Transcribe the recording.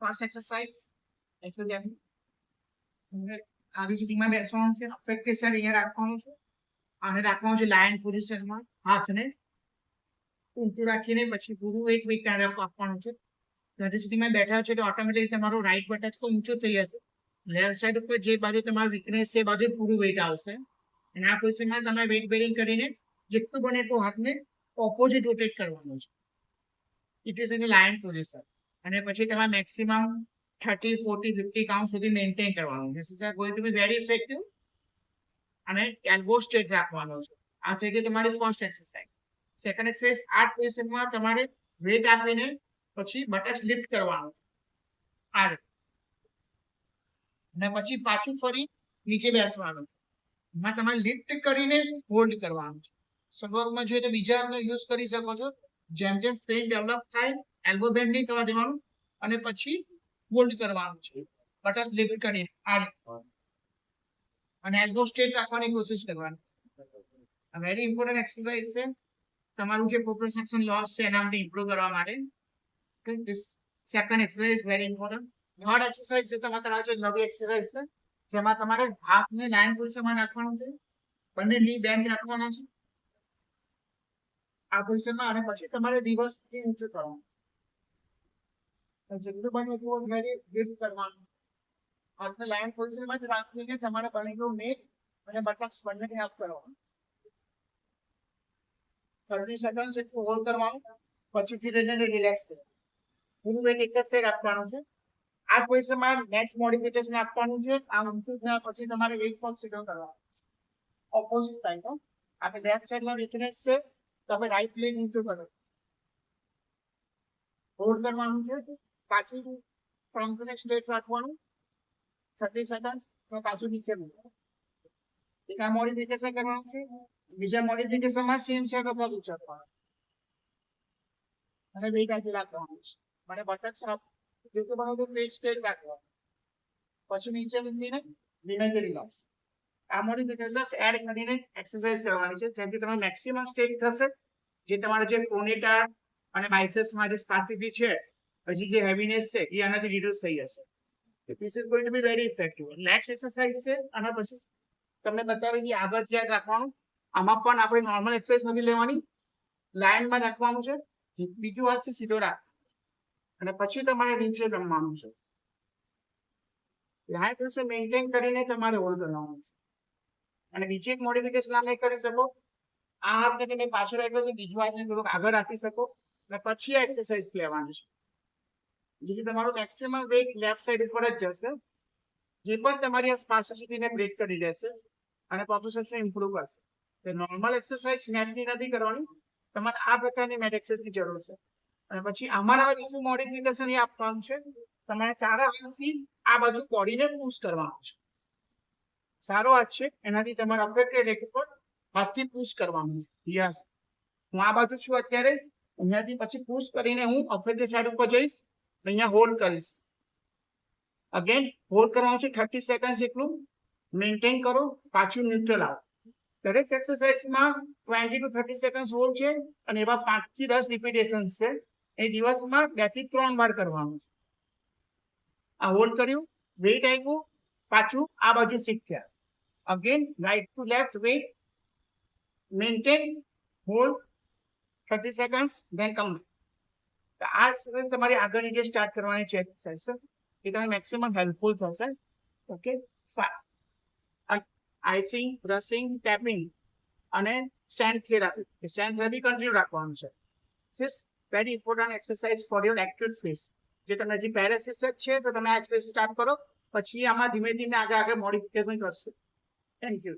First exercise એટલું જ આવી સ્થિતિમાં બેસવાનું છે. અફેક્ટેડ સાઈડ અહીંયા રાખવાનું છે અને રાખવાનું છે લાયન પોઝિશનમાં. હાથને ઊંચું રાખીને પછી પૂરું એક વેઇટ આપવાનું છે. આવી સ્થિતિમાં બેઠા છો તો ઓટોમેટિક તમારું રાઈટ બટન તો ઊંચું થઈ જશે. લેફ્ટ સાઈડ ઉપર જે બાજુ તમારું વીકનેસ છે એ બાજુ પૂરું વેઇટ આવશે. અને આ પોઝિશનમાં તમે વેઇટ બેરિંગ કરીને જેટલું બને એટલું હાથને ઓપોઝિટ રોટેટ કરવાનું છે. It is in lion position. અને પછી તમારે મેક્સિમમ 30, 40, 50 કાઉન્ટ સુધી મેન્ટેન કરવાનું છે. This is going to be very effective. અને એલ્બો સ્ટ્રેટ રાખવાનો છે. આ થઈ ગઈ તમારી ફર્સ્ટ એક્સરસાઇઝ. સેકન્ડ એક્સરસાઇઝ આ પોઝિશનમાં તમારે વેટ આપીને પછી બટક્સ લિફ્ટ કરવાનું છે. આ રીતે. અને પછી પાછું ફરી નીચે બેસવાનું છે. એમાં તમારે લિફ્ટ કરીને હોલ્ડ કરવાનું છે. શરૂઆતમાં જોઈએ તો બીજા આપને યુઝ કરી શકો છો. જેમ જેમ સ્ટ્રેન ડેવલપ થાય એલ્બો બેન્ડ નહીં થવા દેવાનું અને પછી હોલ્ડ કરવાનું છે બટક્સ લિફ્ટ કરીને આ રીતે. અને એલ્બો સ્ટ્રેટ રાખવાની કોશિશ કરવાની. આ વેરી ઇમ્પોર્ટન્ટ એક્સરસાઇઝ છે તમારું જે પ્રોપ્રોસેક્શન લોસ છે એના માટે ઇમ્પ્રૂવ કરવા માટે. This second exercise is very important. Third exercise છે તમારે કરાવે છે નવી એક્સરસાઇઝ છે જેમાં તમારે હાથને લાઇન પોઝિશનમાં રાખવાનું છે. બંને ની બેન્ડ રાખવાના છે આ પોઝિશનમાં. અને પછી તમારે રિવર્સ થી ઊંચું કરવાનું છે. જેટલું બને એટલું વેરી લિફ્ટ કરવાનું. હાથને લાઇન પોઝિશનમાં જ રાખીને તમારે બને એટલું નેક અને બટક્સ બંનેને અપ કરવાનું. 30 સેકન્ડ એટલું હોલ્ડ કરવાનું. પછીથી રહીને રિલેક્સ કરવાનું. પૂરું વેટ એક જ સાઈડ આપવાનું છે. આ પોઝિશનમાં નેક્સ્ટ મોડિફિકેશન આપવાનું છે. આ ઊંચું થયા પછી તમારે એક પગ સીધો કરવાનો ઓપોઝિટ સાઈડ. આપણે લેફ્ટ સાઈડમાં વીકનેસ છે તો આપણે રાઈટ લેગ ઊંચું કરો. હોલ્ડ કરવાનું છે. પાછું ફ્રન્ટને સ્ટ્રેટ રાખવાનું 30 સેકન્ડ. પાછું નીચે મૂકવાનું. એક આ મોડિફિકેશન કરવાનું છે. બીજા મોડિફિકેશનમાં સેમ છે તો પગ ઊંચા કરવાનું અને વેઇટ આપી રાખવાનું છે. મને બટક્સ જેટલું બને તો પેજ સ્ટ્રેટ રાખવાનું. પછી નીચે મૂકીને ધીમેથી રિલેક્સ. આ મોડિફિકેશન્સ એડ કરીને એક્સરસાઇઝ કરવાની છે જેથી તમે મેક્સિમમ સ્ટ્રેટ થશે. જે તમારા જે કોનેટા અને બાઇસેપ્સમાં જે સ્પાર્ટિટી છે પછી જે હેવીનેસ છે એ આનાથી રિડ્યુસ થઈ જશે. This is going to be very effective. Next exercise છે અને પછી તમને બતાવી દી આગળ ધ્યાન રાખવાનું. આમાં પણ આપણે નોર્મલ એક્સરસાઇઝ નથી લેવાની, લાઇનમાં રાખવાનું છે. બીજું હાથ છે સીધો રાખ અને પછી તમારે નીચે રમવાનું છે. લાઇન પોઝિશન મેન્ટેન કરીને તમારે હોલ્ડ કરવાનું છે. અને બીજી એક મોડિફિકેશન આમે કરી શકો. આ હાથને તમે પાછળ રાખ્યો છે, બીજો હાથને થોડુંક આગળ રાખી શકો અને પછી આ એક્સરસાઇઝ લેવાની છે. જેથી તમારું મેક્સિમમ વેઇટ લેફ્ટ સાઈડ ઉપર જ જશે. જે પણ તમારી આ સ્પાર્સિટીને બ્રેક કરી દેશે અને પ્રોપ્રોસેશન ઇમ્પ્રૂવ કરશે. તો નોર્મલ એક્સરસાઇઝ નેટની નથી કરવાની, તમારે આ પ્રકારની મેટ એક્સરસાઇઝની જરૂર છે. અને પછી આમાં બીજું મોડિફિકેશન એ આપવાનું છે. તમારે સારા હાથથી આ બાજુ બોડીને પુશ કરવાનું છે. સારો હાથ છે એનાથી તમારે અફેક્ટેડ લેગ ઉપર હાથથી પુશ કરવાનું છે. યસ, હું આ બાજુ છું અત્યારે, અહીંયાથી પછી પુશ કરીને હું અફેક્ટેડ સાઈડ ઉપર જઈશ, અહીંયા હોલ્ડ કરીશ. અગેન હોલ્ડ કરવાનું છે 30 સેકન્ડ જેટલું. મેન્ટેન કરો, પાછું ન્યુટ્રલ આવો. દરેક એક્સરસાઇઝમાં 20 to 30 સેકન્ડ હોલ્ડ છે અને એવા 5 થી 10 રિપીટેશન્સ છે. એ દિવસમાં 2 થી 3 વાર કરવાનું છે. આ હોલ્ડ કર્યું, વેઇટ આપ્યું, પાછું આ બાજુ શિફ્ટ થયા. Again right to left wait, maintain, hold 30 second, then come back. આ એક્સરસાઇઝ તમારી આગળની જે સ્ટાર્ટ કરવાની છે એક્સરસાઇઝ એ તમને મેક્સિમમ હેલ્પફુલ થશે. ઓકે, આઈસિંગ, બ્રશિંગ, ટેપિંગ અને sand therapy. Sand therapy continue રાખવાનું છે. This is very important exercise for your acute phase. જે તમને હજી પેરાલિસિસ છે તો તમે આ એક્સરસાઇઝ સ્ટાર્ટ કરો, પછી આમાં ધીમે ધીમે આગળ મોડિફિકેશન કરશે. Thank you.